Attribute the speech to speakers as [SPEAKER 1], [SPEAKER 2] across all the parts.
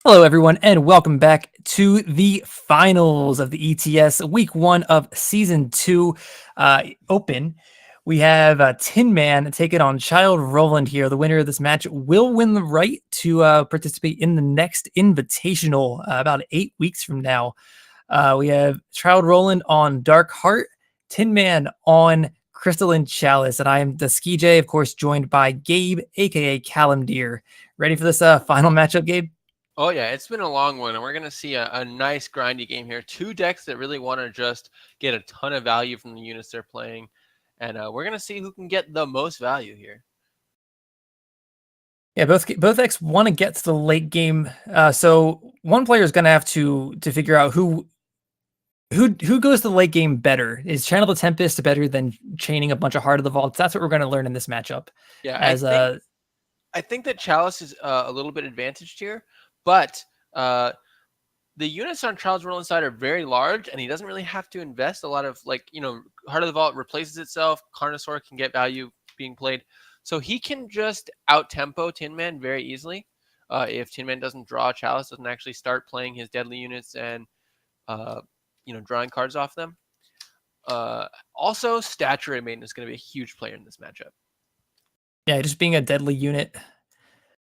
[SPEAKER 1] Hello, everyone, and welcome back to the finals of the ETS Week 1 of Season 2 Open. We have Tin Man taking on Child Roland here. The winner of this match will win the right to participate in the next Invitational about 8 weeks from now. We have Child Roland on Dark Heart, Tin Man on Crystalline Chalice, and I am TheSkeeJay, of course, joined by Gabe, aka Calimdir. Ready for this final matchup, Gabe?
[SPEAKER 2] Oh yeah, it's been a long one, and we're gonna see a nice grindy game here. Two decks that really want to just get a ton of value from the units they're playing, and we're gonna see who can get the most value here.
[SPEAKER 1] Yeah, both decks want to get to the late game, so one player is going to have to figure out who goes to the late game better. Is Channel the Tempest better than chaining a bunch of Heart of the Vaults? That's what we're going to learn in this matchup.
[SPEAKER 2] Yeah,
[SPEAKER 1] As
[SPEAKER 2] I think that Chalice is a little bit advantaged here, but the units on Child's Roland side are very large, and he doesn't really have to invest a lot of Heart of the Vault replaces itself. Carnosaur can get value being played, so he can just out tempo Tin Man very easily. If Tin Man doesn't draw Chalice, doesn't actually start playing his deadly units and drawing cards off them. Also, Stature Maiden is going to be a huge player in this matchup.
[SPEAKER 1] Yeah, just being a deadly unit.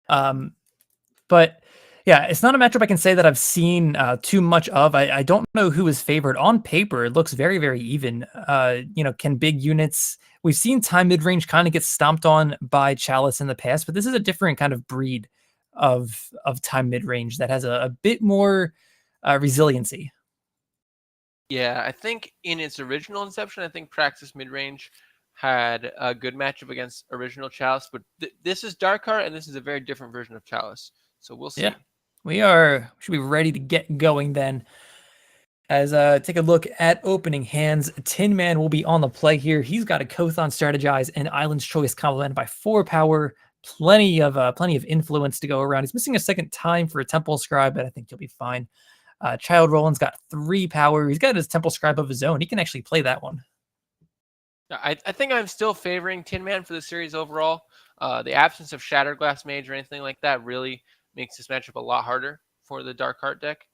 [SPEAKER 1] But yeah, it's not a matchup I can say that I've seen too much of. I don't know who is favored. On paper, it looks very, very even. Can big units... We've seen time mid-range kind of get stomped on by Chalice in the past, but this is a different kind of breed of time mid-range that has a bit more resiliency.
[SPEAKER 2] Yeah, I think in its original inception, I think Praxis mid-range had a good matchup against original Chalice, but this is Dark Heart, and this is a very different version of Chalice. So we'll see.
[SPEAKER 1] Yeah, we should be ready to get going then. As take a look at opening hands. Tin Man will be on the play here. He's got a Kothon Strategize and Island's Choice complemented by 4 power. Plenty of influence to go around. He's missing a second time for a Temple Scribe, but I think he'll be fine. Child Roland's got 3 power. He's got his Temple Scribe of his own. He can actually play that one.
[SPEAKER 2] I think I'm still favoring Tin Man for the series overall. The absence of Shatterglass Mage or anything like that really makes this matchup a lot harder for the Dark Heart deck.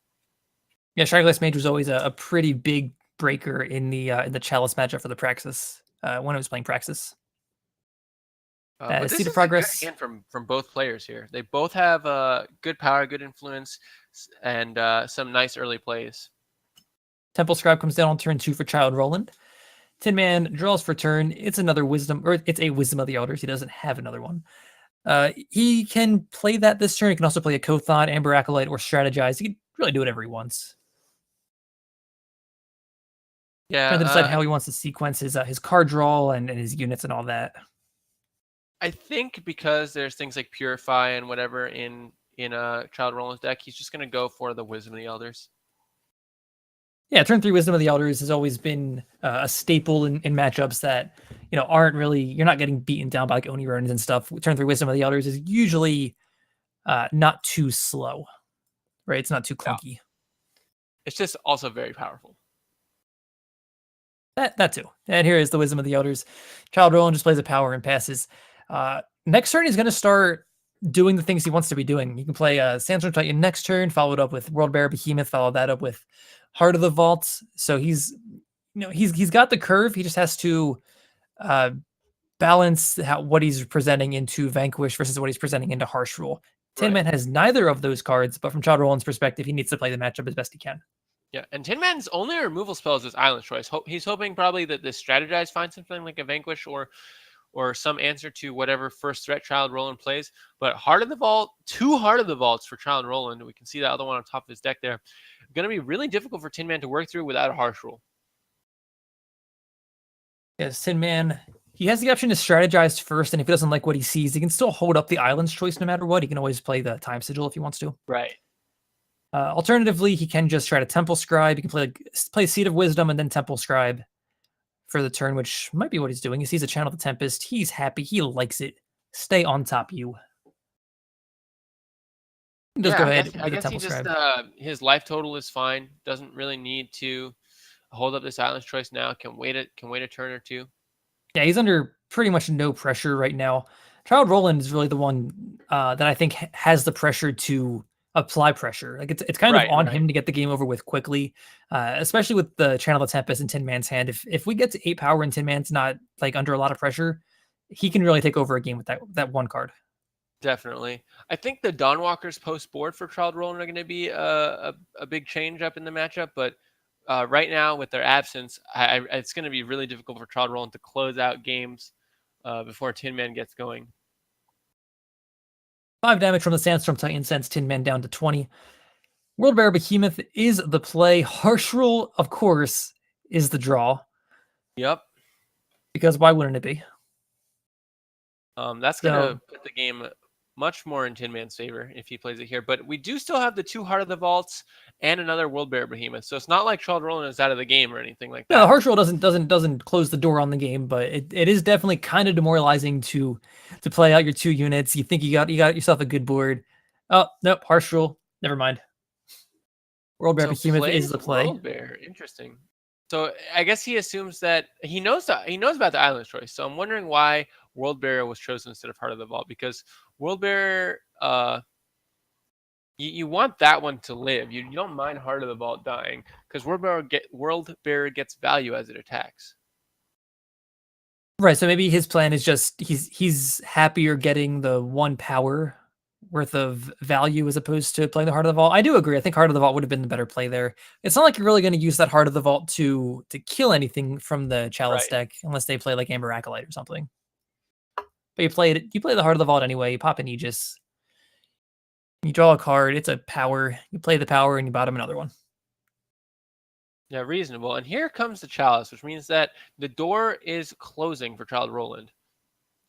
[SPEAKER 1] Yeah, Shatterglass Mage was always a pretty big breaker in the Chalice matchup for the Praxis when I was playing Praxis.
[SPEAKER 2] But this
[SPEAKER 1] Seed
[SPEAKER 2] is
[SPEAKER 1] of Progress.
[SPEAKER 2] a good hand from both players here. They both have good power, good influence, and some nice early plays.
[SPEAKER 1] Temple Scribe comes down on turn 2 for Child Roland. Tin Man draws for turn. It's another Wisdom, or it's a Wisdom of the Elders. He doesn't have another one. He can play that this turn. He can also play a Kothon, Amber Acolyte, or Strategize. He can really do whatever he wants.
[SPEAKER 2] Yeah,
[SPEAKER 1] Trying to decide how he wants to sequence his card draw and his units and all that.
[SPEAKER 2] I think because there's things like Purify and whatever in Child Roland's deck, he's just going to go for the Wisdom of the Elders.
[SPEAKER 1] Yeah, turn 3 Wisdom of the Elders has always been a staple in matchups that aren't really... You're not getting beaten down by like Oni Ronins and stuff. Turn 3 Wisdom of the Elders is usually not too slow, right? It's not too clunky.
[SPEAKER 2] Yeah. It's just also very powerful.
[SPEAKER 1] That too. And here is the Wisdom of the Elders. Child Roland just plays a power and passes. Next turn, he's going to start doing the things he wants to be doing. He can play Sandstorm Titan next turn, followed up with World Bear Behemoth, follow that up with Heart of the Vault. So he's got the curve. He just has to balance what he's presenting into Vanquish versus what he's presenting into Harsh Rule. Tin Man has neither of those cards, but from Child Roland's perspective, he needs to play the matchup as best he can.
[SPEAKER 2] Yeah, and Tin Man's only removal spell is this Island Choice. He's hoping probably that this Strategize finds something like a Vanquish or some answer to whatever first threat Child Roland plays. But Heart of the Vault, 2 Heart of the Vaults for Child Roland. We can see the other one on top of his deck there. Going to be really difficult for Tin Man to work through without a Harsh Rule.
[SPEAKER 1] Yes, Tin Man, he has the option to strategize first, and if he doesn't like what he sees, he can still hold up the Island's Choice no matter what. He can always play the Time Sigil if he wants to.
[SPEAKER 2] Right.
[SPEAKER 1] Alternatively, he can just try to Temple Scribe. He can play Seed of Wisdom and then Temple Scribe for the turn, which might be what he's doing. He sees a Channel the Tempest. He's happy. He likes it. Stay on top, you. Just go ahead.
[SPEAKER 2] I guess he just his life total is fine. Doesn't really need to hold up this Island's Choice now. Can wait a turn or two.
[SPEAKER 1] Yeah, he's under pretty much no pressure right now. Child Roland is really the one that I think has the pressure to apply pressure. Like it's kind of
[SPEAKER 2] Right,
[SPEAKER 1] on
[SPEAKER 2] right.
[SPEAKER 1] him to get the game over with quickly, especially with the Channel of the Tempest in Tin Man's hand. If we get to 8 power and Tin Man's not like under a lot of pressure, he can really take over a game with that one card.
[SPEAKER 2] Definitely. I think the Dawnwalkers post board for Child Roland are going to be a big change up in the matchup, but right now with their absence, it's going to be really difficult for Child Roland to close out games before Tin Man gets going.
[SPEAKER 1] 5 damage from the Sandstorm Titan sends Tin Man down to 20. World Bear Behemoth is the play. Harsh Rule, of course, is the draw.
[SPEAKER 2] Yep.
[SPEAKER 1] Because why wouldn't it be?
[SPEAKER 2] That's going to put the game much more in Tin Man's favor if he plays it here. But we do still have the 2 Heart of the Vaults and another World Bear Behemoth. So it's not like Child Roland is out of the game or anything like that.
[SPEAKER 1] No, the Harsh Rule doesn't close the door on the game, but it is definitely kind of demoralizing to play out your 2 units. You think you got yourself a good board. Oh, nope, Harsh Rule. Never mind. World Bear Behemoth is the play.
[SPEAKER 2] World Bear, interesting. So I guess he assumes that he knows about the island choice. So I'm wondering why World Bear was chosen instead of Heart of the Vault, because World Bear, you want that one to live. You don't mind Heart of the Vault dying because World Bear gets value as it attacks.
[SPEAKER 1] Right. So maybe his plan is just he's happier getting the 1 power worth of value as opposed to playing the Heart of the Vault. I do agree. I think Heart of the Vault would have been the better play there. It's not like you're really going to use that Heart of the Vault to kill anything from the Chalice deck unless they play like Amber Acolyte or something. But you play the Heart of the Vault anyway. You pop an Aegis. You draw a card. It's a power. You play the power and you bottom another one.
[SPEAKER 2] Yeah, reasonable. And here comes the Chalice, which means that the door is closing for Child Roland.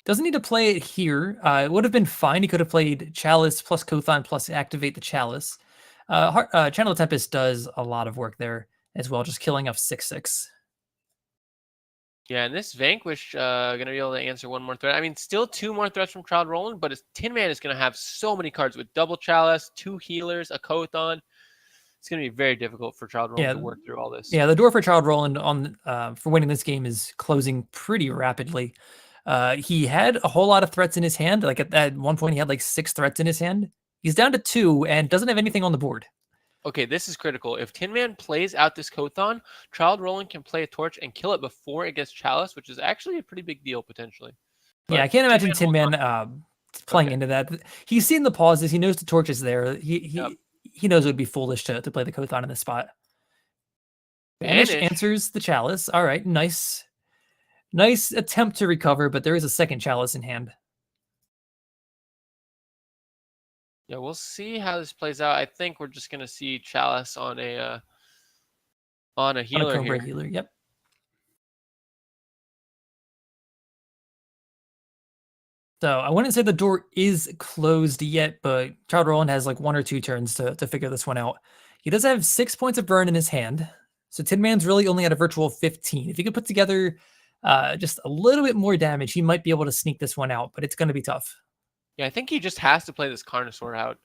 [SPEAKER 1] Doesn't need to play it here. It would have been fine. He could have played Chalice plus Kothon plus activate the Chalice. Channel of Tempest does a lot of work there as well, just killing off 6/6.
[SPEAKER 2] Yeah, and this Vanquish going to be able to answer 1 more threat. I mean, still 2 more threats from Child Roland, but Tin Man is going to have so many cards with double Chalice, 2 healers, a Kothon. It's going to be very difficult for Child Roland to work through all this.
[SPEAKER 1] Yeah, the door for Child Roland for winning this game is closing pretty rapidly. He had a whole lot of threats in his hand. Like at one point, he had like 6 threats in his hand. He's down to 2 and doesn't have anything on the board.
[SPEAKER 2] Okay, this is critical. If Tin Man plays out this Kothon, Child Roland can play a torch and kill it before it gets Chalice, which is actually a pretty big deal potentially.
[SPEAKER 1] But yeah, I can't imagine Tin Man playing into that. He's seen the pauses. He knows the torch is there. He knows it would be foolish to play the Kothon in this spot. Banish answers the Chalice. All right, nice attempt to recover, but there is a second Chalice in hand.
[SPEAKER 2] Yeah, we'll see how this plays out. I think we're just gonna see Chalice on a healer here.
[SPEAKER 1] Healer, yep. So I wouldn't say the door is closed yet, but Child Roland has like 1 or 2 turns to figure this one out. He does have 6 points of burn in his hand, so Tin Man's really only at a virtual 15. If he could put together just a little bit more damage, he might be able to sneak this one out, but it's going to be tough.
[SPEAKER 2] Yeah, I think he just has to play this Carnosaur out,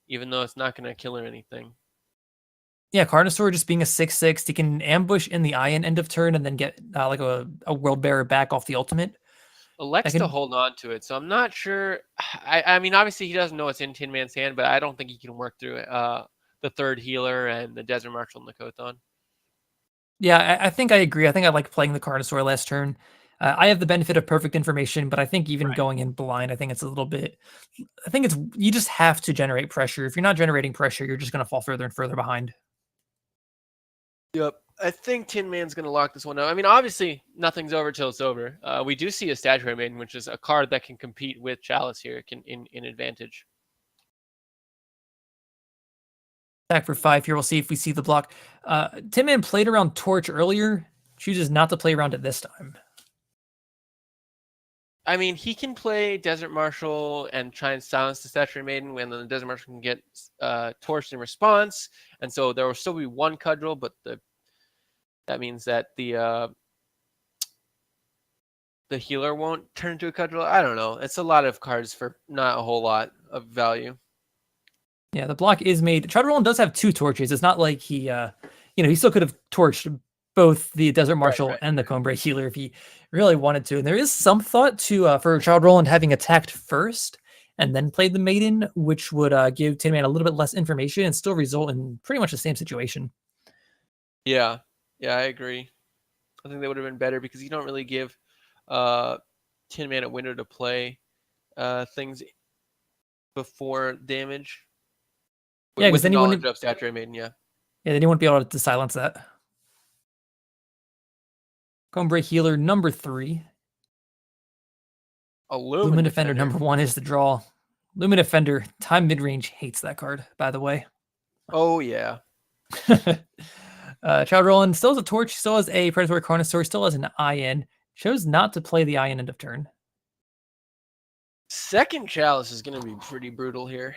[SPEAKER 2] even though it's not going to kill or anything.
[SPEAKER 1] Yeah, Carnosaur just being a 6/6, he can ambush in the Iron end of turn and then get like a World Bearer back off the ultimate.
[SPEAKER 2] Elects to hold on to it, so I'm not sure. I mean, obviously he doesn't know what's in Tin Man's hand, but I don't think he can work through it. The 3rd healer and the Desert Marshal and the Kothon.
[SPEAKER 1] Yeah, I think I agree. I think I like playing the Carnosaur last turn. I have the benefit of perfect information, but I think even going in blind, I think it's a little bit. I think you just have to generate pressure. If you're not generating pressure, you're just going to fall further and further behind.
[SPEAKER 2] Yep. I think Tin Man's going to lock this one up. I mean, obviously, nothing's over till it's over. We do see a Statuary Maiden, which is a card that can compete with Chalice here in advantage.
[SPEAKER 1] Back for 5 here. We'll see if we see the block. Tin Man played around Torch earlier. Chooses not to play around it this time.
[SPEAKER 2] I mean, he can play Desert Marshal and try and silence the Statuary Maiden when the Desert Marshal can get torched in response. And so there will still be 1 Cudgel, but that means that the healer won't turn into a Cudgel. I don't know. It's a lot of cards for not a whole lot of value.
[SPEAKER 1] Yeah, the block is made. Child Roland does have 2 torches. It's not like he, he still could have torched both the Desert Marshal and the Combray healer if he really wanted to. And there is some thought to for Child Roland having attacked first and then played the Maiden, which would give Tin Man a little bit less information and still result in pretty much the same situation.
[SPEAKER 2] Yeah, I agree. I think that would have been better because you don't really give Tin Man a window to play things before damage.
[SPEAKER 1] Yeah, because
[SPEAKER 2] With the
[SPEAKER 1] then you
[SPEAKER 2] knowledge
[SPEAKER 1] wouldn't.
[SPEAKER 2] of Statuary Maiden, yeah.
[SPEAKER 1] Yeah, then you wouldn't be able to silence that. Comebreak Healer number 3.
[SPEAKER 2] A
[SPEAKER 1] Lumen Defender number 1 is the draw. Lumen Defender, time mid-range, hates that card, by the way.
[SPEAKER 2] Oh, yeah.
[SPEAKER 1] Child Roland still has a Torch, still has a Predatory Carnosaur, still has an IN. Chose not to play the IN end of turn.
[SPEAKER 2] Second Chalice is going to be pretty brutal here.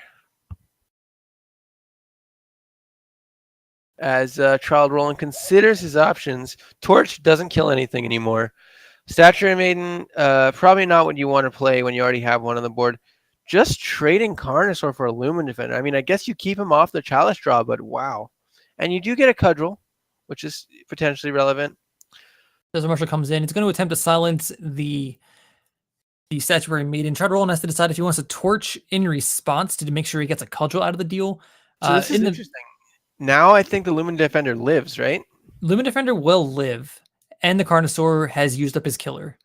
[SPEAKER 2] As Child Roland considers his options, Torch doesn't kill anything anymore. Statuary Maiden, probably not what you want to play when you already have one on the board. Just trading Carnosaur for a Lumen Defender. I mean, I guess you keep him off the Chalice draw, but wow. And you do get a Cudgel, which is potentially relevant.
[SPEAKER 1] Desert Marshal comes in. It's going to attempt to silence the Statuary Maiden. Child Roland has to decide if he wants to Torch in response to make sure he gets a Cudgel out of the deal.
[SPEAKER 2] So this is interesting. Now I think the Lumen Defender lives, right?
[SPEAKER 1] Lumen Defender will live, and the Carnosaur has used up his killer.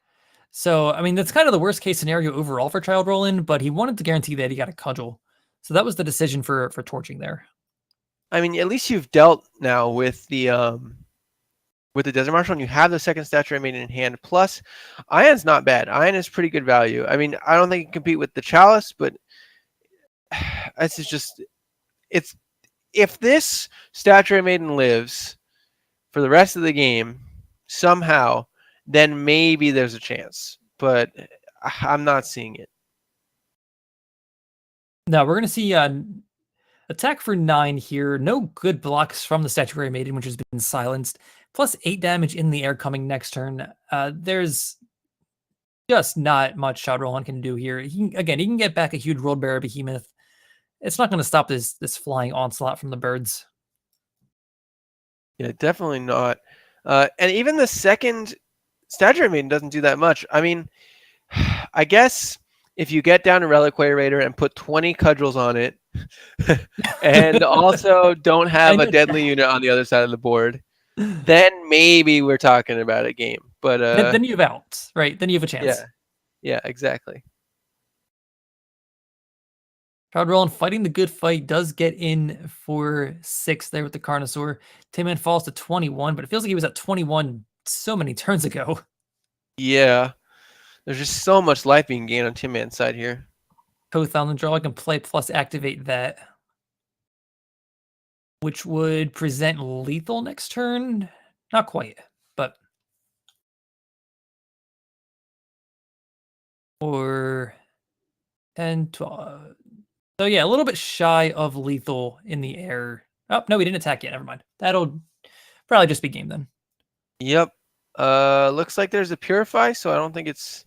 [SPEAKER 1] So, I mean, that's kind of the worst case scenario overall for Child Roland, but he wanted to guarantee that he got a Cudgel. So that was the decision for torching there.
[SPEAKER 2] I mean, at least you've dealt now with the Desert Marshal, and you have the second Statuary Maiden in hand. Plus, Ion's not bad. Ion is pretty good value. I mean, I don't think it can compete with the Chalice, but it's if this Statuary Maiden lives for the rest of the game somehow, then maybe there's a chance. But I'm not seeing it.
[SPEAKER 1] Now we're going to see attack for 9 here. No good blocks from the Statuary Maiden, which has been silenced. Plus 8 damage in the air coming next turn. There's just not much Child Roland can do here. He can get back a huge World Bearer Behemoth. It's not going to stop this flying onslaught from the birds.
[SPEAKER 2] Yeah, definitely not. And even the second Statuary Maiden doesn't do that much. I mean, I guess if you get down to Reliquary Raider and put 20 Cudgels on it, and also don't have a deadly unit on the other side of the board, then maybe we're talking about a game. But
[SPEAKER 1] then you have outs, right? Then you have a chance.
[SPEAKER 2] Yeah, exactly.
[SPEAKER 1] Child Roland fighting the good fight, does get in for 6 there with the Carnosaur. Tin Man falls to 21, but it feels like he was at 21 so many turns ago.
[SPEAKER 2] Yeah. There's just so much life being gained on Tin Man's side here.
[SPEAKER 1] Koth on the draw, I can play plus activate that, which would present lethal next turn. Not quite, but or 10, 12. So yeah, a little bit shy of lethal in the air. Oh, no, we didn't attack yet. Never mind. That'll probably just be game then.
[SPEAKER 2] Yep. Looks like there's a Purify, so I don't think it's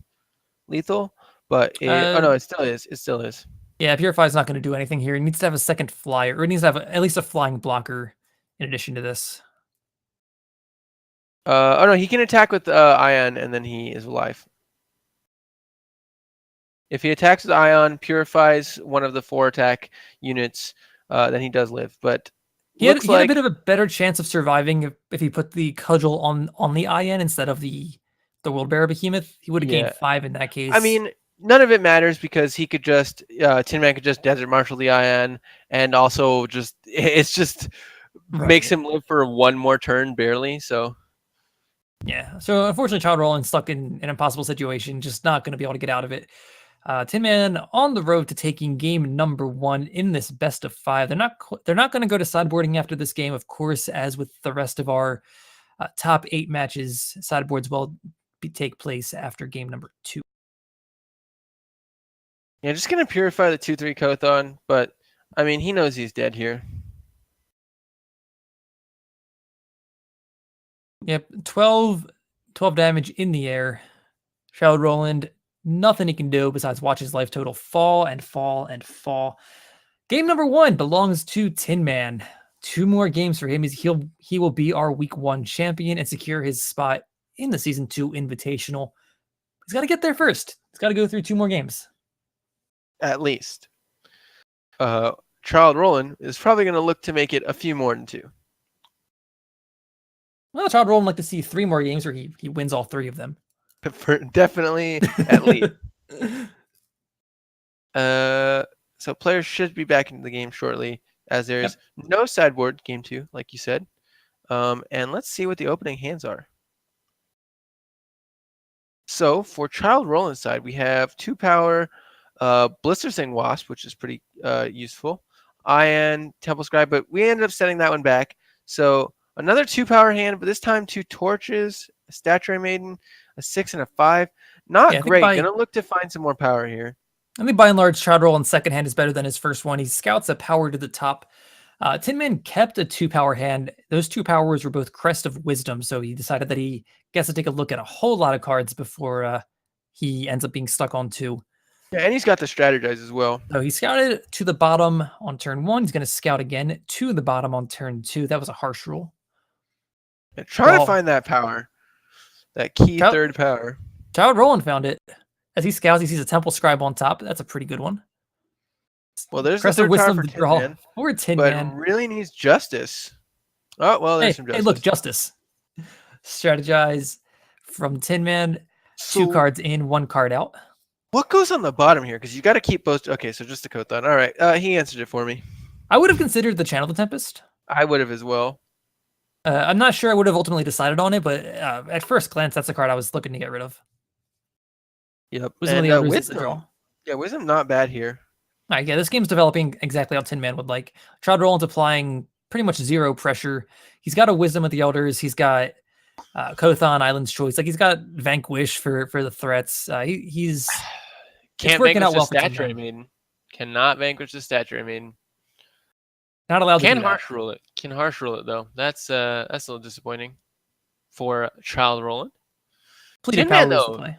[SPEAKER 2] lethal. But oh no, it still is. It still is.
[SPEAKER 1] Yeah, Purify is not going to do anything here. It needs to have a second flyer, or it needs to have at least a flying blocker in addition to this.
[SPEAKER 2] Oh no, he can attack with Ion, and then he is alive. If he attacks with Ion, purifies one of the 4 attack units, then he does live. But
[SPEAKER 1] he had a bit of a better chance of surviving if he put the Cudgel on the IN instead of the World Bearer Behemoth. He would have gained 5 in that case.
[SPEAKER 2] I mean, none of it matters because he could just Tin Man could just Desert Marshal the IN, and also makes him live for 1 more turn barely. So
[SPEAKER 1] yeah. So unfortunately, Child Roland's stuck in an impossible situation, just not going to be able to get out of it. Tin Man on the road to taking game number 1 in this best of 5. They're not going to go to sideboarding after this game, of course, as with the rest of our top 8 matches. Sideboards will take place after game number 2.
[SPEAKER 2] Yeah, just gonna purify the 2/3 Kothon, but I mean he knows he's dead here.
[SPEAKER 1] Yep, 12 damage in the air. Child Roland, nothing he can do besides watch his life total fall and fall and fall. Game number 1 belongs to Tin Man. 2 more games for him. He will be our week 1 champion and secure his spot in the season 2 invitational. He's got to get there first. He's got to go through 2 more games.
[SPEAKER 2] at least. Child Roland is probably going to look to make it a few more than 2.
[SPEAKER 1] Well, Child Roland like to see 3 more games where he wins all 3 of them.
[SPEAKER 2] Definitely, at least. So players should be back into the game shortly, as there's no sideboard game 2, like you said. And let's see what the opening hands are. So for Child Roland's side, we have 2 power Blister Sting Wasp, which is pretty useful. Iron Temple Scribe, but we ended up setting that one back. So another 2 power hand, but this time 2 torches, a Statuary Maiden, a 6 and a 5. Not great. Gonna look to find some more power here.
[SPEAKER 1] I think by and large, Child Roland's second hand is better than his first one. He scouts a power to the top. Tin Man kept a 2 power hand. Those 2 powers were both Crest of Wisdom, so he decided that he gets to take a look at a whole lot of cards before he ends up being stuck on 2.
[SPEAKER 2] Yeah, and he's got to strategize as well.
[SPEAKER 1] So he scouted to the bottom on turn 1. He's going to scout again to the bottom on turn 2. That was a harsh rule.
[SPEAKER 2] Yeah, try to find that power, that key third power.
[SPEAKER 1] Child Roland found it. As he scouts, he sees a Temple Scribe on top. That's a pretty good one.
[SPEAKER 2] Well, there's Crest of Wisdom to draw.
[SPEAKER 1] Or Tin
[SPEAKER 2] but
[SPEAKER 1] Man.
[SPEAKER 2] Really needs Justice. Oh, well, there's some Justice.
[SPEAKER 1] Hey, look, Justice. Strategize from Tin Man. 2 cards in, 1 card out.
[SPEAKER 2] What goes on the bottom here? Because you got to keep both. Okay, so just a Kothon. All right, he answered it for me.
[SPEAKER 1] I would have considered the Channel the Tempest.
[SPEAKER 2] I would have as well.
[SPEAKER 1] I'm not sure I would have ultimately decided on it, but at first glance, that's the card I was looking to get rid of.
[SPEAKER 2] Yep.
[SPEAKER 1] Wisdom
[SPEAKER 2] and Wisdom. Yeah, Wisdom not bad here.
[SPEAKER 1] All right, yeah, this game's developing exactly how Tin Man would like. Child Roland's applying pretty much 0 pressure. He's got a Wisdom with the Elders. He's got Kothon, Island's Choice. Like, he's got Vanquish for the threats. He's
[SPEAKER 2] can't vanquish the Statuary Maiden. Cannot vanquish the Statuary Maiden.
[SPEAKER 1] Not allowed to.
[SPEAKER 2] Can harsh rule it. Can harsh rule it though. That's a little disappointing for Child Roland.
[SPEAKER 1] Tin Man though.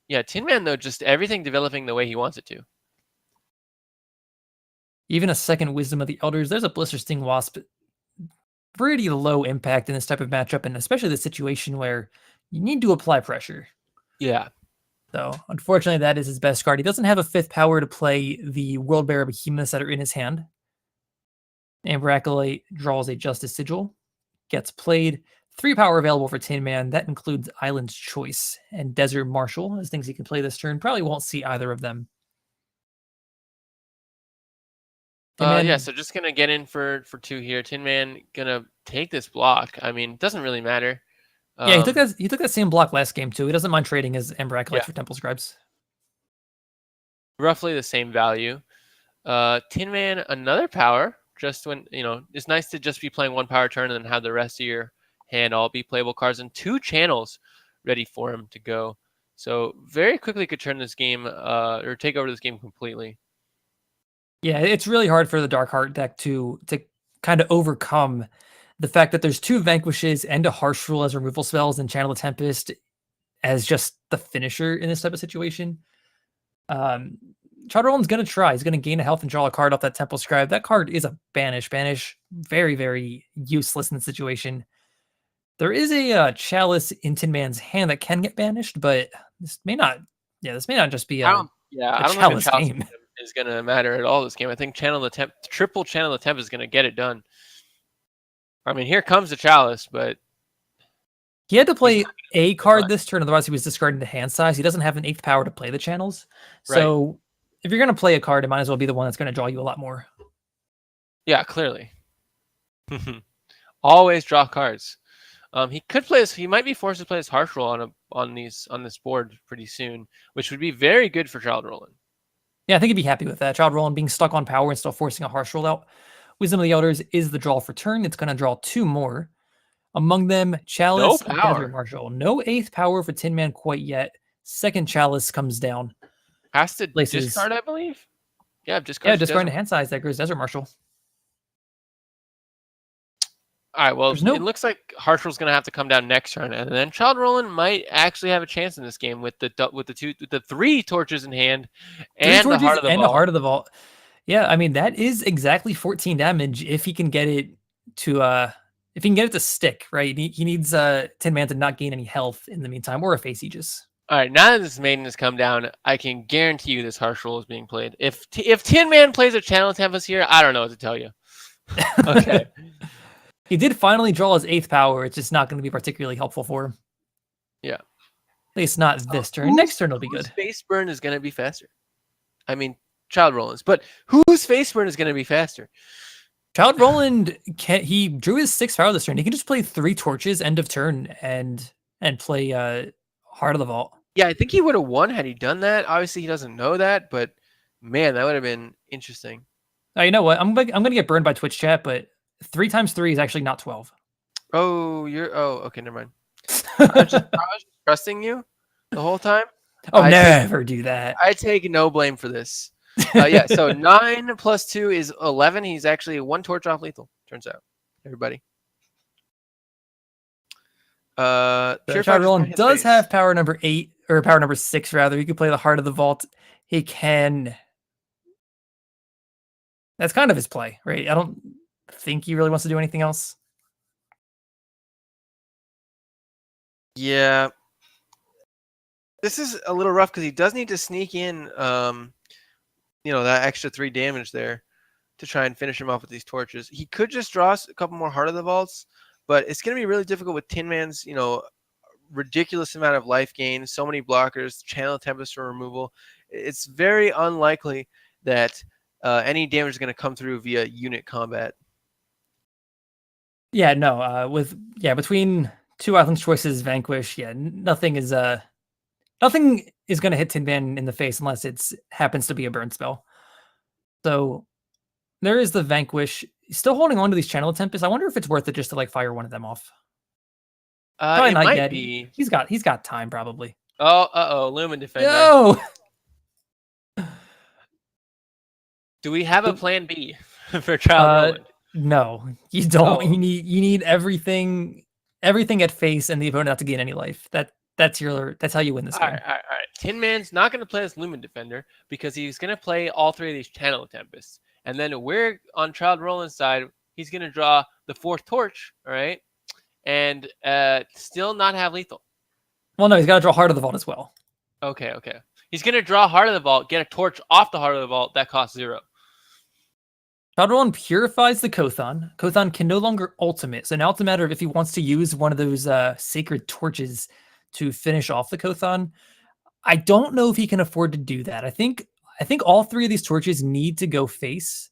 [SPEAKER 2] Yeah, Tin Man though, just everything developing the way he wants it to.
[SPEAKER 1] Even a second Wisdom of the Elders. There's a Blister Sting Wasp. Pretty low impact in this type of matchup, and especially the situation where you need to apply pressure.
[SPEAKER 2] Yeah.
[SPEAKER 1] So, unfortunately, that is his best card. He doesn't have a 5th power to play the World Bearer Behemoths that are in his hand. Amber Acolyte draws a Justice Sigil. Gets played. 3 power available for Tin Man. That includes Island's Choice and Desert Marshal as things he can play this turn. Probably won't see either of them.
[SPEAKER 2] Yeah, so just gonna get in for 2 here. Tin Man gonna take this block. I mean, it doesn't really matter.
[SPEAKER 1] Yeah, he took that same block last game too. He doesn't mind trading his Amber Acolyte for Temple Scribes.
[SPEAKER 2] Roughly the same value. Tin Man, another power. Just when, it's nice to just be playing 1 power turn and then have the rest of your hand all be playable cards and 2 channels ready for him to go. So very quickly could turn this game or take over this game completely.
[SPEAKER 1] Yeah, it's really hard for the Dark Heart deck to kind of overcome the fact that there's 2 Vanquishes and a Harsh Rule as removal spells and Channel the Tempest as just the finisher in this type of situation. Child Roland's going to try. He's going to gain a health and draw a card off that Temple Scribe. That card is a banish. Banish, very, very useless in the situation. There is a Chalice in Tin Man's hand that can get banished, but this may not just be a Chalice game.
[SPEAKER 2] Is going to matter at all this game. I think triple Channel the Temp is going to get it done. I mean, here comes the Chalice, but
[SPEAKER 1] he had to play a card this turn, otherwise he was discarding the hand size. He doesn't have an 8th power to play the channels. So if you're going to play a card, it might as well be the one that's going to draw you a lot more.
[SPEAKER 2] Yeah, clearly. Always draw cards. He might be forced to play his Harsh Roll on this board pretty soon, which would be very good for Child Roland.
[SPEAKER 1] Yeah, I think he'd be happy with that. Child Roland being stuck on power and still forcing a Harsh Roll out. Wisdom of the Elders is the draw for turn. It's going to draw 2 more. Among them, Chalice and Desert Marshal. No 8th power for Tin Man quite yet. Second Chalice comes down.
[SPEAKER 2] Has to discard, I believe. Yeah,
[SPEAKER 1] discard the hand size. That goes Desert Marshal.
[SPEAKER 2] All right, well, it looks like Harsh Roll's going to have to come down next turn, and then Child Roland might actually have a chance in this game with the 3 torches in hand and the Heart
[SPEAKER 1] of the Vault. Yeah, I mean that is exactly 14 damage if he can get it to stick, right? He needs Tin Man to not gain any health in the meantime, or a face Aegis.
[SPEAKER 2] All right, now that this maiden has come down, I can guarantee you this harsh roll is being played. If Tin Man plays a Channel Tempest here, I don't know what to tell you. Okay.
[SPEAKER 1] He did finally draw his 8th power. It's just not going to be particularly helpful for him.
[SPEAKER 2] Yeah.
[SPEAKER 1] At least not
[SPEAKER 2] So
[SPEAKER 1] this turn. Next turn will be
[SPEAKER 2] whose
[SPEAKER 1] good.
[SPEAKER 2] face burn is going to be faster? I mean, Child Roland's, but whose face burn is going to be faster?
[SPEAKER 1] Child Roland he drew his 6th power this turn. He can just play 3 torches end of turn and play Heart of the Vault.
[SPEAKER 2] Yeah, I think he would have won had he done that. Obviously, he doesn't know that, but man, that would have been interesting.
[SPEAKER 1] You know what? I'm gonna get burned by Twitch chat, but 3 times 3 is actually not 12.
[SPEAKER 2] Oh, okay, never mind. I was just trusting you the whole time.
[SPEAKER 1] Oh, never do that.
[SPEAKER 2] I take no blame for this. Yeah, so 9 plus 2 is 11. He's actually 1 torch off lethal, turns out. Everybody.
[SPEAKER 1] Child Roland does have power number 8, or power number 6, rather. He could play the Heart of the Vault. He can... That's kind of his play, right? I don't think he really wants to do anything else.
[SPEAKER 2] Yeah. This is a little rough because he does need to sneak in, that extra 3 damage there to try and finish him off with these torches. He could just draw a couple more Heart of the Vaults, but it's going to be really difficult with Tin Man's, ridiculous amount of life gain, so many blockers, Channel Tempest for removal. It's very unlikely that any damage is going to come through via unit combat.
[SPEAKER 1] Yeah, no. Between 2 Islands choices, Vanquish. Yeah, nothing is going to hit Tin Man in the face unless it happens to be a burn spell. So there is the Vanquish. Still holding on to these Channel Tempest. I wonder if it's worth it just to fire one of them off.
[SPEAKER 2] Probably it might be.
[SPEAKER 1] He's got time probably.
[SPEAKER 2] Oh, Lumen Defender.
[SPEAKER 1] No.
[SPEAKER 2] Do we have a plan B for Child Roland?
[SPEAKER 1] No, you don't. You need everything at face and the opponent not to gain any life. That's how you win this game.
[SPEAKER 2] All right. Tin Man's not going to play this Lumen Defender because he's going to play all 3 of these Channel Tempests. And then we're on Child Roland's side. He's going to draw the 4th torch, all right? And still not have lethal.
[SPEAKER 1] Well, no, he's got to draw Heart of the Vault as well.
[SPEAKER 2] Okay. He's going to draw Heart of the Vault, get a torch off the Heart of the Vault. That costs 0.
[SPEAKER 1] Child Roland purifies the Kothon. Kothon can no longer ultimate. So now it's a matter of if he wants to use one of those sacred torches to finish off the Kothon. I don't know if he can afford to do that. I think all 3 of these torches need to go face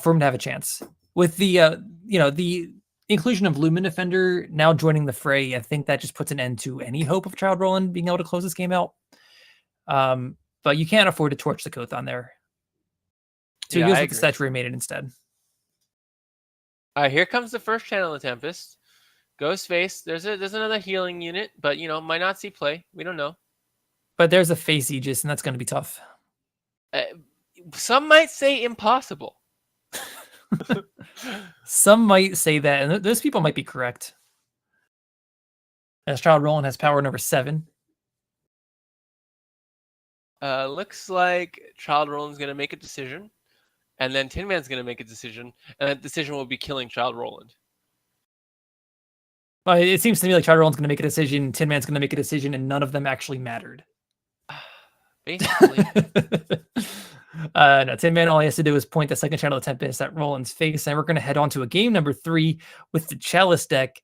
[SPEAKER 1] for him to have a chance. With the the inclusion of Lumen Defender now joining the fray, I think that just puts an end to any hope of Child Roland being able to close this game out. But you can't afford to torch the Kothon there. So he goes with the Statuary Maiden instead.
[SPEAKER 2] All right, here comes the first Channel of Tempest. Goes face. There's another healing unit, but might not see play. We don't know.
[SPEAKER 1] But there's a face Aegis, and that's going to be tough.
[SPEAKER 2] Some might say impossible.
[SPEAKER 1] Some might say that, and those people might be correct. As Child Roland has power number 7.
[SPEAKER 2] Looks like Child Roland's going to make a decision. And then Tin Man's going to make a decision, and that decision will be killing Child Roland.
[SPEAKER 1] Well, it seems to me like Child Roland's going to make a decision, Tin Man's going to make a decision, and none of them actually mattered.
[SPEAKER 2] Basically.
[SPEAKER 1] No, Tin Man, all he has to do is point the second Channel of Tempest at Roland's face, and we're going to head on to a game number 3 with the Chalice deck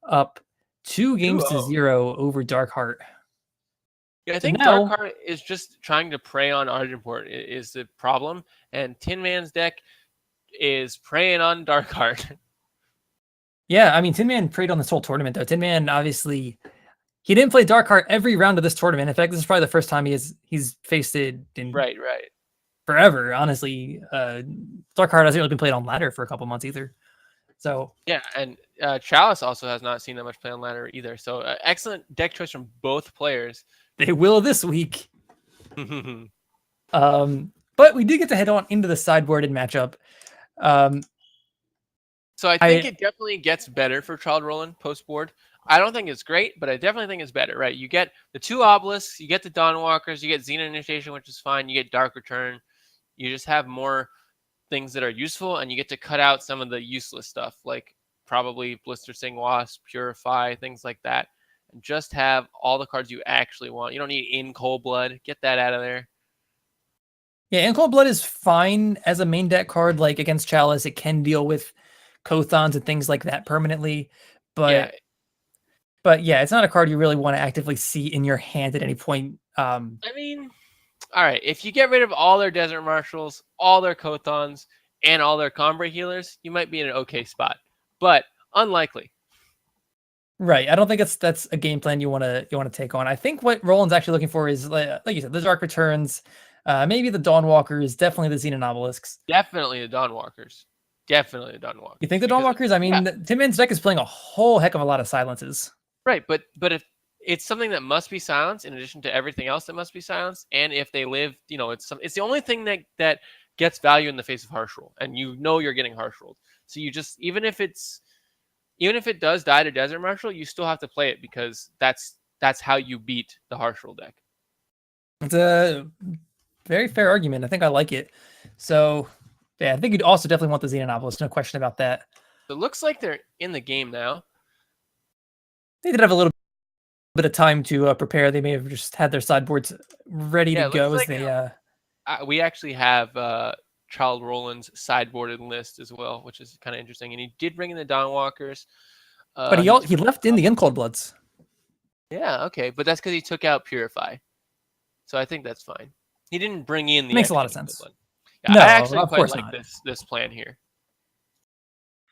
[SPEAKER 1] up 2 games to 0 over Darkheart.
[SPEAKER 2] Yeah, I think Darkheart is just trying to prey on Argenport is the problem, and Tin Man's deck is preying on Darkheart.
[SPEAKER 1] Yeah, I mean, Tin Man preyed on this whole tournament, though. Tin Man, obviously, he didn't play Darkheart every round of this tournament. In fact, this is probably the first time he's faced it in forever, honestly. Darkheart hasn't really been played on ladder for a couple months either. So
[SPEAKER 2] yeah, and Chalice also has not seen that much play on ladder either. So excellent deck choice from both players.
[SPEAKER 1] They will this week. But we did get to head on into the sideboarded matchup.
[SPEAKER 2] So I think it definitely gets better for Child Roland post-board. I don't think it's great, but I definitely think it's better, right? You get the 2 obelisks, you get the Dawnwalkers, you get Xena Initiation, which is fine. You get Dark Return. You just have more things that are useful, and you get to cut out some of the useless stuff, like probably Blister Sting Wasp, Purify, things like that. and just have all the cards you actually want. You don't need In Cold Blood. Get that out of there.
[SPEAKER 1] Yeah, and Cold Blood is fine as a main deck card. Like against Chalice, it can deal with Kothons and things like that permanently.
[SPEAKER 2] Yeah,
[SPEAKER 1] But yeah, it's not a card you really want to actively see in your hand at any point.
[SPEAKER 2] I mean, all right. If you get rid of all their Desert Marshals, all their Kothons, and all their Combray healers, you might be in an okay spot, but unlikely.
[SPEAKER 1] Right. I don't think that's a game plan you want to take on. I think what Roland's actually looking for is like you said, the Dark Returns, maybe the Dawnwalkers, definitely the Xenon Obelisks.
[SPEAKER 2] Definitely the Dawnwalkers. Definitely the Dawnwalkers.
[SPEAKER 1] You think the Dawnwalkers? I mean, Tin Man's deck is playing a whole heck of a lot of silences.
[SPEAKER 2] Right, but if it's something that must be silenced in addition to everything else that must be silenced, and if they live, it's the only thing that gets value in the face of harsh rule, and you're getting harsh ruled. So you just even if it does die to Desert Marshal, you still have to play it because that's how you beat the harsh rule deck.
[SPEAKER 1] It's a very fair argument. I think I like it. So yeah, I think you'd also definitely want the Xenon Obelisk. No question about that.
[SPEAKER 2] It looks like they're in the game now.
[SPEAKER 1] They did have a little bit of time to prepare. They may have just had their sideboards ready to go as they.
[SPEAKER 2] We actually have Child Roland's sideboarded list as well, which is kind of interesting. And he did bring in the Dawnwalkers.
[SPEAKER 1] But he left in the Cold Bloods.
[SPEAKER 2] Yeah, okay, but that's because he took out Purify, so I think that's fine. He didn't bring in the.
[SPEAKER 1] Makes a lot of sense.
[SPEAKER 2] Yeah, no, I actually quite like this plan here.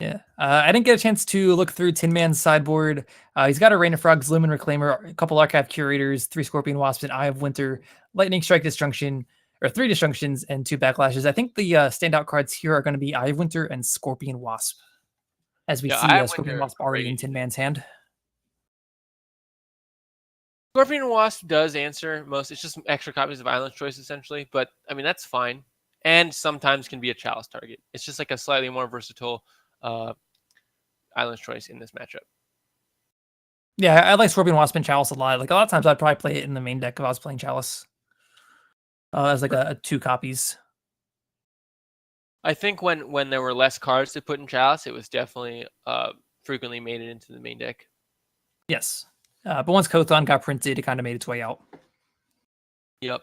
[SPEAKER 1] Yeah, I didn't get a chance to look through Tin Man's sideboard. He's got a Rain of Frogs, Lumen Reclaimer, a couple Archive Curators, 3 Scorpion Wasps, and Eye of Winter, Lightning Strike Disjunction, or 3 Disjunctions and 2 Backlashes. I think the standout cards here are going to be Eye of Winter and Scorpion Wasp, as we see Scorpion Wasp already in Tin Man's hand.
[SPEAKER 2] Scorpion Wasp does answer most. It's just extra copies of Island's Choice, essentially. But, I mean, that's fine. And sometimes can be a Chalice target. It's just like a slightly more versatile Island's Choice in this matchup.
[SPEAKER 1] Yeah, I like Scorpion Wasp and Chalice a lot. Like, a lot of times I'd probably play it in the main deck if I was playing Chalice. As like a 2 copies.
[SPEAKER 2] I think when there were less cards to put in Chalice, it was definitely frequently made it into the main deck.
[SPEAKER 1] Yes. But once Kothon got printed, it kind of made its way out.
[SPEAKER 2] Yep.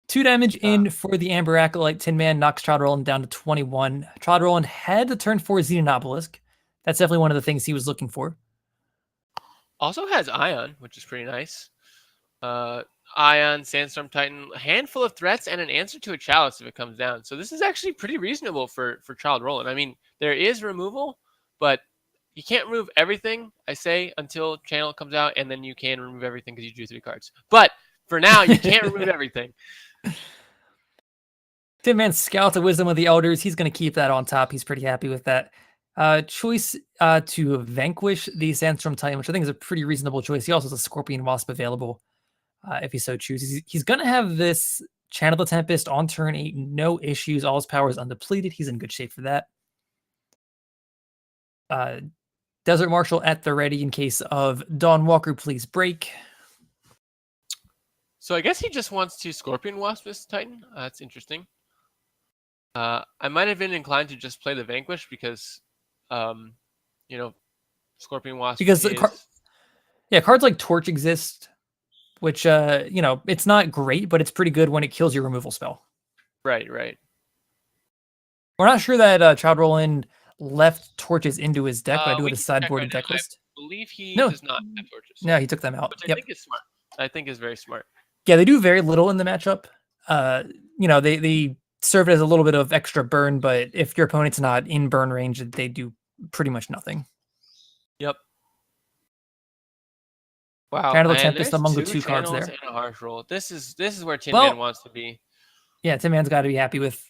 [SPEAKER 1] 2 damage in for the Amber Acolyte. Tin Man knocks Child Roland down to 21. Child Roland had to turn for Xenon Obelisk. That's definitely one of the things he was looking for.
[SPEAKER 2] Also has Ion, which is pretty nice. Ion, Sandstorm Titan, a handful of threats, and an answer to a Chalice if it comes down. So this is actually pretty reasonable for Child Roland. I mean, there is removal, but you can't remove everything, I say, until Channel comes out, and then you can remove everything because you drew 3 cards. But for now, you can't remove everything.
[SPEAKER 1] Tin Man Scout the Wisdom of the Elders. He's going to keep that on top. He's pretty happy with that. Choice to vanquish the Sandstorm Titan, which I think is a pretty reasonable choice. He also has a Scorpion Wasp available if he so chooses. He's going to have this Channel the Tempest on turn 8. No issues. All his power is undepleted. He's in good shape for that. Desert Marshal at the ready in case of Dawnwalker, please break.
[SPEAKER 2] So I guess he just wants to Scorpion Wasp this Titan. That's interesting. I might have been inclined to just play the Vanquish because, Scorpion Wasp
[SPEAKER 1] because cards like Torch exist, which it's not great, but it's pretty good when it kills your removal spell.
[SPEAKER 2] Right.
[SPEAKER 1] We're not sure that Child Roland left torches into his deck, but I do have a sideboarded deck list.
[SPEAKER 2] I believe he does not have torches.
[SPEAKER 1] No, he took them out.
[SPEAKER 2] Which I think is smart. I think is very smart.
[SPEAKER 1] Yeah, they do very little in the matchup. They serve as a little bit of extra burn, but if your opponent's not in burn range, they do pretty much nothing.
[SPEAKER 2] Yep. Wow.
[SPEAKER 1] Channel the Tempest among the 2 cards there.
[SPEAKER 2] And a harsh roll. This is where Tin Man wants to be.
[SPEAKER 1] Yeah, Tin Man's got to be happy with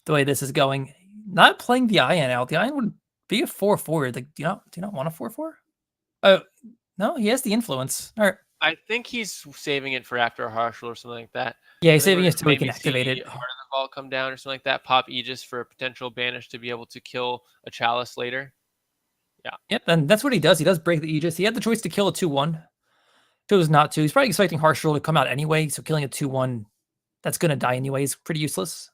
[SPEAKER 1] the way this is going. Not playing the Ion out. The Ion would be a 4/4. Like, do you not want a 4/4? Oh, no, he has the influence. All right.
[SPEAKER 2] I think he's saving it for after a harsh roll or something like that.
[SPEAKER 1] Yeah, he's saving it so he can activate it.
[SPEAKER 2] Heart of the Vault come down or something like that. Pop Aegis for a potential banish to be able to kill a Chalice later. Yeah.
[SPEAKER 1] Yep, and that's what he does. He does break the Aegis. He had the choice to kill a 2/1. Chose not to. He's probably expecting harsh roll to come out anyway, so killing a 2/1 that's going to die anyway is pretty useless.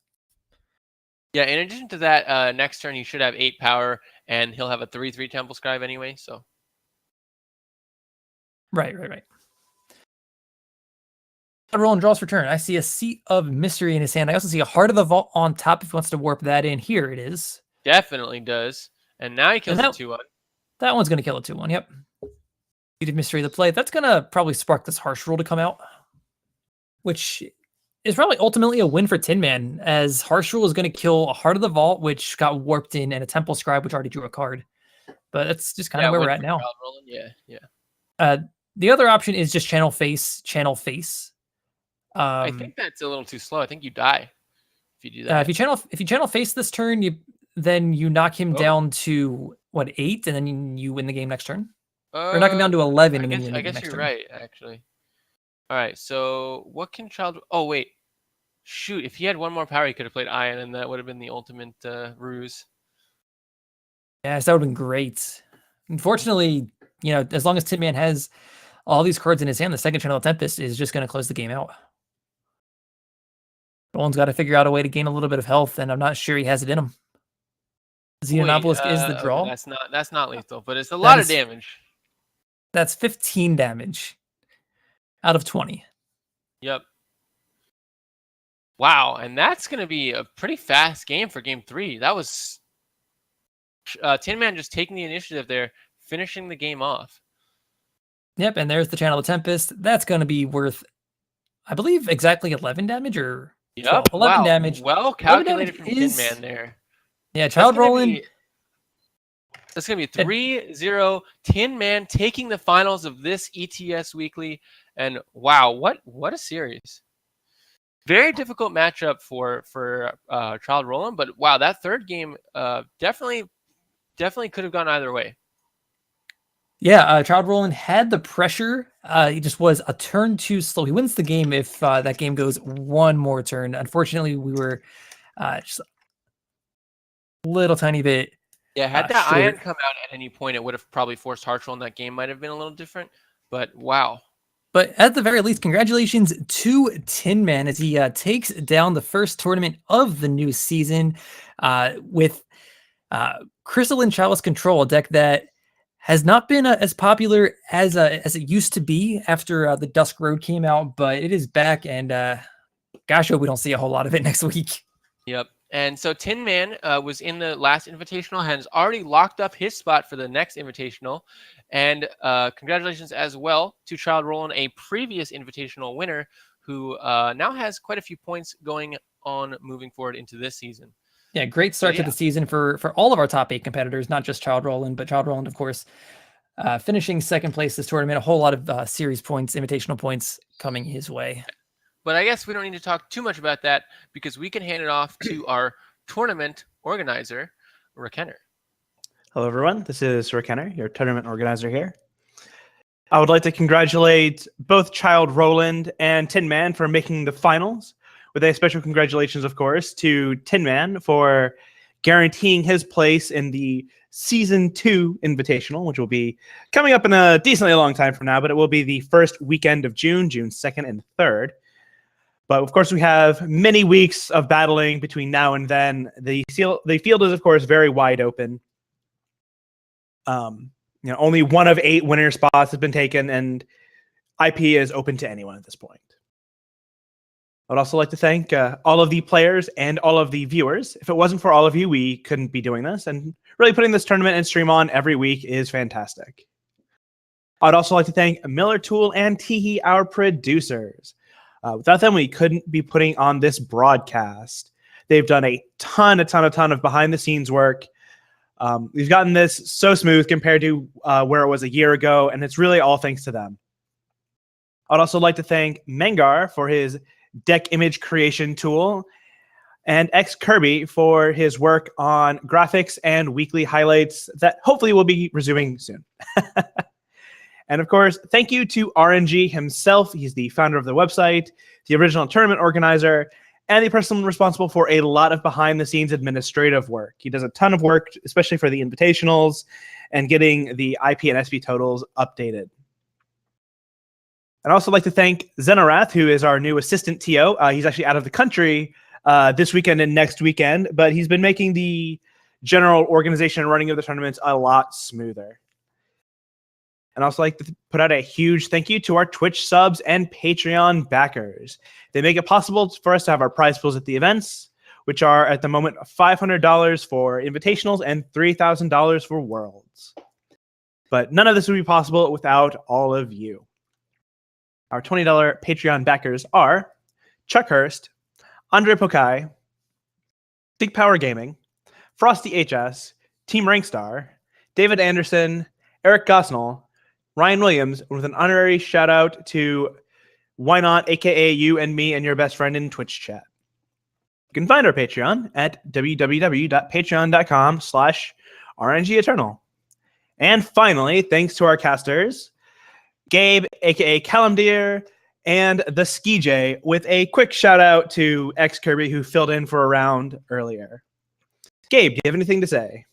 [SPEAKER 2] Yeah, in addition to that, next turn he should have 8 power, and he'll have a 3/3 Temple Scribe anyway, so.
[SPEAKER 1] Right. Roland draws for turn. I see a Seat of Mystery in his hand. I also see a Heart of the Vault on top if he wants to warp that in. Here it is.
[SPEAKER 2] Definitely does. And now he kills
[SPEAKER 1] And
[SPEAKER 2] a 2/1.
[SPEAKER 1] that one's going to kill a 2/1. Yep. Seat of Mystery the play. That's going to probably spark this Harsh Rule to come out, which is probably ultimately a win for Tin Man, as Harsh Rule is going to kill a Heart of the Vault, which got warped in, and a Temple Scribe, which already drew a card. But that's just kind of where we're at now.
[SPEAKER 2] Yeah.
[SPEAKER 1] The other option is just channel face.
[SPEAKER 2] I think that's a little too slow. I think you die if you do that.
[SPEAKER 1] If you channel face this turn, then you knock him down to 8, and then you win the game next turn. Or knock him down to 11, and then you win the game next turn.
[SPEAKER 2] I guess you're right, actually. All right, so what can Child... Oh, wait. Shoot, if he had one more power, he could have played Ion, and that would have been the ultimate ruse.
[SPEAKER 1] Yes, that would have been great. Unfortunately, as long as Tin Man has all these cards in his hand, the second Channel of Tempest is just going to close the game out. Roland's got to figure out a way to gain a little bit of health, and I'm not sure he has it in him. Xenobelisk is the draw.
[SPEAKER 2] Okay, that's not lethal, but it's a lot of damage.
[SPEAKER 1] That's 15 damage out of 20.
[SPEAKER 2] Yep. Wow, and that's going to be a pretty fast game for Game 3. That was Tin Man just taking the initiative there, finishing the game off.
[SPEAKER 1] Yep, and there's the Channel of Tempest. That's going to be worth, I believe, exactly 11 damage or 11 damage.
[SPEAKER 2] Well calculated from Tin Man there.
[SPEAKER 1] Yeah, Child Roland.
[SPEAKER 2] That's going to be 3-0. Tin Man taking the finals of this ETS Weekly. And wow, what a series. Very difficult matchup for Child Roland. But wow, that third game definitely could have gone either way.
[SPEAKER 1] Yeah, Child Roland had the pressure. He just was a turn too slow. He wins the game if that game goes one more turn. Unfortunately, we were just a little tiny bit.
[SPEAKER 2] Yeah, had that Ion come out at any point, it would have probably forced Harsh Roland. That game might have been a little different. But wow.
[SPEAKER 1] But at the very least, congratulations to Tin Man as he takes down the first tournament of the new season with Crystalline Chalice Control, a deck that has not been as popular as it used to be after the Dusk Road came out, but it is back, and gosh, I hope we don't see a whole lot of it next week.
[SPEAKER 2] Yep. And so Tin Man was in the last Invitational, has already locked up his spot for the next Invitational. And congratulations as well to Child Roland, a previous Invitational winner who now has quite a few points going on moving forward into this season.
[SPEAKER 1] Yeah, great start to the season for all of our top 8 competitors, not just Child Roland, but Child Roland, of course, finishing second place this tournament. A whole lot of series points, invitational points coming his way.
[SPEAKER 2] But I guess we don't need to talk too much about that because we can hand it off to our tournament organizer, Rekenner.
[SPEAKER 3] Hello, everyone. This is Rekenner, your tournament organizer here. I would like to congratulate both Child Roland and Tin Man for making the finals, with a special congratulations, of course, to Tin Man for guaranteeing his place in the Season 2 Invitational, which will be coming up in a decently long time from now, but it will be the first weekend of June 2nd and 3rd. But, of course, we have many weeks of battling between now and then. The field is, of course, very wide open. Only 1 of 8 winner spots has been taken, and IP is open to anyone at this point. I would also like to thank all of the players and all of the viewers. If it wasn't for all of you, we couldn't be doing this. And really putting this tournament and stream on every week is fantastic. I'd also like to thank Miller Tool and Teehee, our producers. Without them, we couldn't be putting on this broadcast. They've done a ton of behind-the-scenes work. We've gotten this so smooth compared to where it was a year ago, and it's really all thanks to them. I'd also like to thank Mengar for his deck image creation tool, and X Kirby for his work on graphics and weekly highlights that hopefully will be resuming soon. And of course, thank you to aReNGee himself. He's the founder of the website, the original tournament organizer, and the person responsible for a lot of behind-the-scenes administrative work. He does a ton of work, especially for the invitationals and getting the IP and SP totals updated. I'd also like to thank Zenorath, who is our new assistant TO. He's actually out of the country this weekend and next weekend, but he's been making the general organization and running of the tournaments a lot smoother. And also like to put out a huge thank you to our Twitch subs and Patreon backers. They make it possible for us to have our prize pools at the events, which are at the moment $500 for invitationals and $3,000 for worlds. But none of this would be possible without all of you. Our $20 Patreon backers are Chuck Hurst, Andre Pokai, Big Power Gaming, Frosty HS, Team Rankstar, David Anderson, Eric Gosnell, Ryan Williams, with an honorary shout out to Why Not, aka you and me and your best friend in Twitch chat. You can find our Patreon at www.patreon.com/RNG Eternal. And finally, thanks to our casters, Gabe, aka Calimdir, and TheSkeeJay, with a quick shout out to X Kirby who filled in for a round earlier. Gabe, do you have anything to say?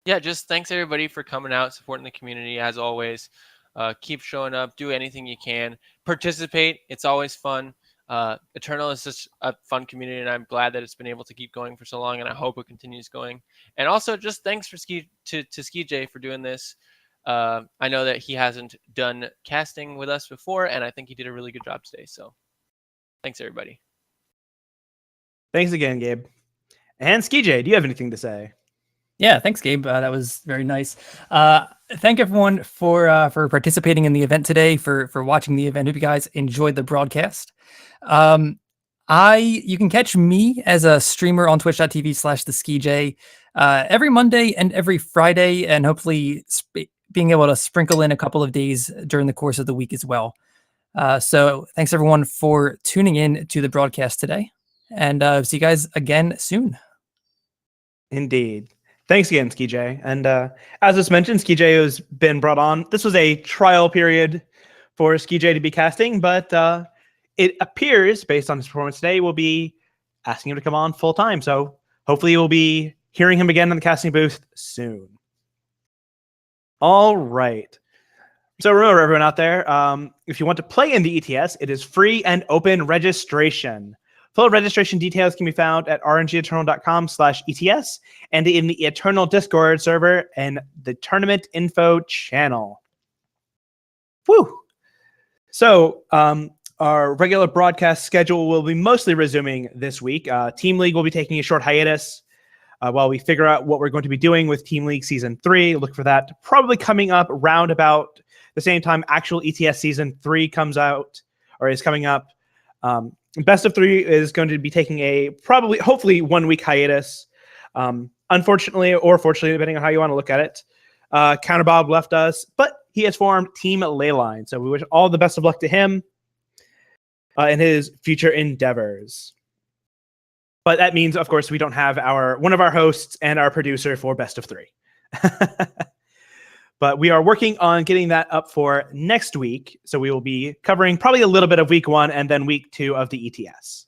[SPEAKER 2] Yeah, just thanks everybody for coming out, supporting the community as always. Keep showing up, do anything you can, participate. It's always fun. Eternal is such a fun community, and I'm glad that it's been able to keep going for so long, and I hope it continues going. And also, just thanks to TheSkeeJay for doing this. I know that he hasn't done casting with us before, and I think he did a really good job today. So thanks, everybody.
[SPEAKER 3] Thanks again, Gabe. And TheSkeeJay, do you have anything to say?
[SPEAKER 1] Yeah, thanks, Gabe. That was very nice. Thank everyone for participating in the event today, for watching the event. Hope you guys enjoyed the broadcast. You can catch me as a streamer on twitch.tv/TheSkeeJay every Monday and every Friday, and hopefully being able to sprinkle in a couple of days during the course of the week as well. So thanks everyone for tuning in to the broadcast today, and see you guys again soon.
[SPEAKER 3] Indeed. Thanks again, TheSkeeJay. And as was mentioned, TheSkeeJay has been brought on. This was a trial period for TheSkeeJay to be casting, but it appears, based on his performance today, we'll be asking him to come on full time. So hopefully we'll be hearing him again in the casting booth soon. All right. So remember, everyone out there, if you want to play in the ETS, it is free and open registration. Full registration details can be found at rngeternal.com/ETS and in the Eternal Discord server and the tournament info channel. Woo! So our regular broadcast schedule will be mostly resuming this week. Team League will be taking a short hiatus while we figure out what we're going to be doing with Team League Season 3. Look for that probably coming up round about the same time actual ETS Season 3 comes out or is coming up. Best of 3 is going to be taking a hopefully 1 week hiatus. Unfortunately, or fortunately, depending on how you want to look at it, Counter Bob left us, but he has formed Team Leyline. So we wish all the best of luck to him in his future endeavors. But that means, of course, we don't have one of our hosts and our producer for Best of 3. But we are working on getting that up for next week. So we will be covering probably a little bit of week 1 and then week 2 of the ETS.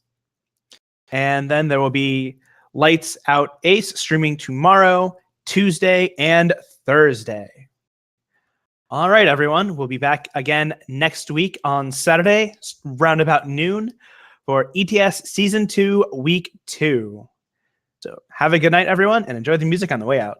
[SPEAKER 3] And then there will be Lights Out Ace streaming tomorrow, Tuesday, and Thursday. All right, everyone. We'll be back again next week on Saturday, round about noon, for ETS Season 2, Week 2. So have a good night, everyone, and enjoy the music on the way out.